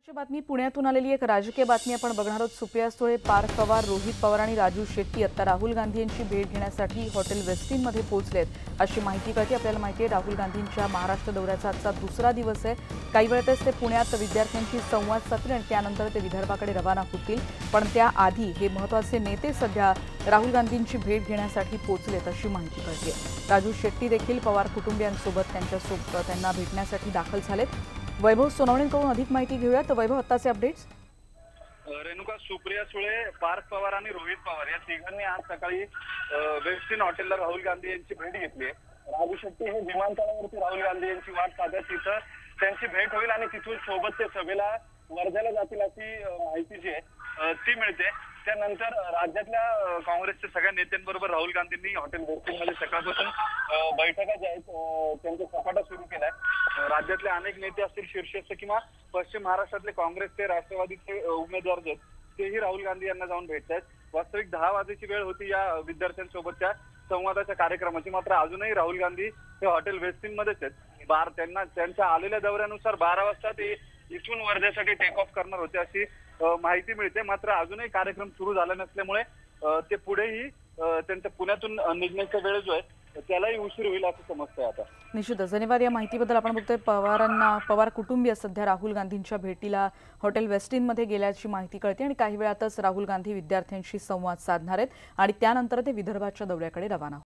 बातमी पुण्यातून आलेली एक राजकीय बातमी आपण बघणार आहोत। सुप्रिया सुळे, पार्थ पवार, रोहित पवार आणि राजू शेट्टी आता राहुल गांधी यांची भेट घेण्यासाठी हॉटेल वेस्टिनमध्ये पोहोचलेत अशी माहिती कळते। आपल्याला माहिती आहे राहुल गांधींच्या महाराष्ट्र दौऱ्याचा आजचा दुसरा दिवस आहे। काही वेळातच ते पुण्यात विद्यार्थ्यांशी संवाद साधतील आणि त्यानंतर ते विदर्भाकडे रवाना होतील। पण त्याआधी हे महत्त्वाचे नेते सध्या राहुल गांधींची भेट घेण्यासाठी पोहोचलेत अशी माहिती कळते। राजू शेट्टी देखील पवार कुटुंबियांसोबत त्यांना भेटण्यासाठी दाखल झालेत। वैभव सोनवणेंकडून अधिक माहिती घेऊयात। वैभव, आत्ताचे अपडेट्स। रेणुका, सुप्रिया सुळे, पार्थ पवार आणि रोहित पवार या तिघांनी आज सकाळी वेस्टिन हॉटेलला राहुल गांधी यांची भेट घेतली आहे। राजू शेट्टी हे विमानतळावरती राहुल गांधी यांची वाट पाहतात, तिथं त्यांची भेट होईल आणि तिथून सोबत ते सभेला वर्ध्याला जातील अशी माहिती जी आहे ती मिळते। त्यानंतर राज्यातल्या काँग्रेसच्या सगळ्या नेत्यांबरोबर राहुल गांधींनी हॉटेल वेस्टिनमध्ये सकाळपासून बैठका ज्या आहेत त्यांचा सपाटा सुरू केलाय। राज्यातले अनेक नेते असतील शीर्षस्थ किंवा पश्चिम महाराष्ट्रातले काँग्रेसचे, राष्ट्रवादीचे उमेदवार जे तेही राहुल गांधी यांना जाऊन भेटतात। वास्तविक 10 वाजेची वेळ होती या विद्यार्थ्यांसोबतच्या संवादाच्या कार्यक्रमाची, मात्र अजूनही राहुल गांधी हे हॉटेल वेस्टिन मध्येच आहेत। त्यांच्या आलेल्या दौऱ्यानुसार 12 वाजता ते इथून वर्ध्यासाठी टेक ऑफ करणार होते अशी माहिती मिळते। मात्र अजूनही कार्यक्रम सुरू झाला नसल्यामुळे ते पुढेही त्यांच्या पुण्यातून निघण्याचा वेळ जो आहे त्यालाही उशीर होईल असं समजतंय आता। निश्चितच धन्यवाद या माहितीबद्दल। आपण बघतोय पवार कुटुंबीय सध्या राहुल गांधींच्या भेटीला हॉटेल वेस्टिनमध्ये गेल्याची माहिती कळते आणि काही वेळातच राहुल गांधी विद्यार्थ्यांशी संवाद साधणार आहेत आणि त्यानंतर ते विदर्भाच्या दौऱ्याकडे रवाना